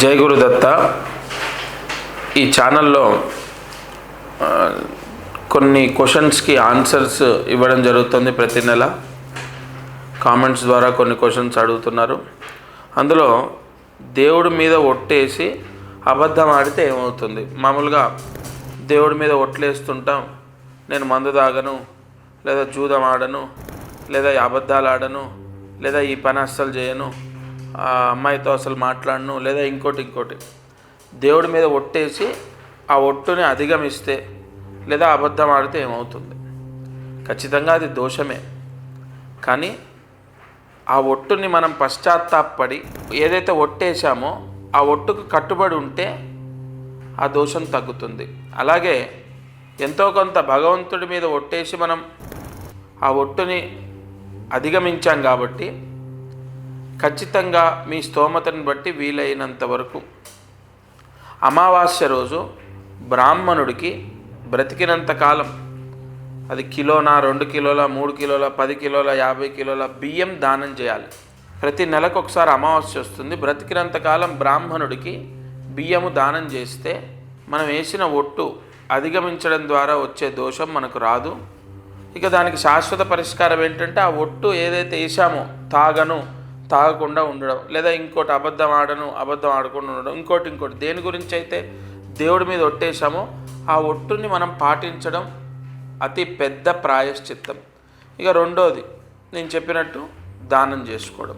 జై గురుదత్త. ఈ ఛానల్లో కొన్ని క్వశ్చన్స్కి ఆన్సర్స్ ఇవ్వడం జరుగుతుంది. ప్రతి నెల కామెంట్స్ ద్వారా కొన్ని క్వశ్చన్స్ అడుగుతున్నారు. అందులో దేవుడి మీద ఒట్టేసి అబద్ధం ఆడితే ఏమవుతుంది? మామూలుగా దేవుడి మీద ఒట్లేస్తుంటాం, నేను మందు తాగను, లేదా జూదం ఆడను, లేదా అబద్ధాలు ఆడను, లేదా ఈ పని అస్సలు చేయను, ఆ అమ్మాయితో అసలు మాట్లాడను, లేదా ఇంకోటి దేవుడి మీద ఒట్టేసి ఆ ఒట్టుని అధిగమిస్తే లేదా అబద్ధం ఆడితే ఏమవుతుంది? ఖచ్చితంగా అది దోషమే. కానీ ఆ ఒట్టుని మనం పశ్చాత్తాపడి ఏదైతే ఒట్టేసామో ఆ ఒట్టుకు కట్టుబడి ఉంటే ఆ దోషం తగ్గుతుంది. అలాగే ఎంతో కొంత భగవంతుడి మీద ఒట్టేసి మనం ఆ ఒట్టుని అధిగమించాం కాబట్టి ఖచ్చితంగా మీ స్తోమతను బట్టి వీలైనంత వరకు అమావాస్య రోజు బ్రాహ్మణుడికి బ్రతికినంత కాలం అది కిలోనా, 2 కిలోల, 3 కిలోల, 10 కిలోల, 50 కిలోల బియ్యం దానం చేయాలి. ప్రతి నెలకు ఒకసారి అమావాస్య వస్తుంది. బ్రతికినంత కాలం బ్రాహ్మణుడికి బియ్యము దానం చేస్తే మనం వేసిన ఒట్టు అధిగమించడం ద్వారా వచ్చే దోషం మనకు రాదు. ఇక దానికి శాశ్వత పరిష్కారం ఏంటంటే ఆ ఒట్టు ఏదైతే వేసామో తాగకుండా ఉండడం, లేదా ఇంకోటి అబద్ధం ఆడకుండా ఉండడం, ఇంకోటి దేని గురించి అయితే దేవుడి మీద ఒట్టేసామో ఆ ఒట్టుని మనం పాటించడం అతి పెద్ద ప్రాయశ్చిత్తం. ఇక రెండోది నేను చెప్పినట్టు దానం చేసుకోవడం.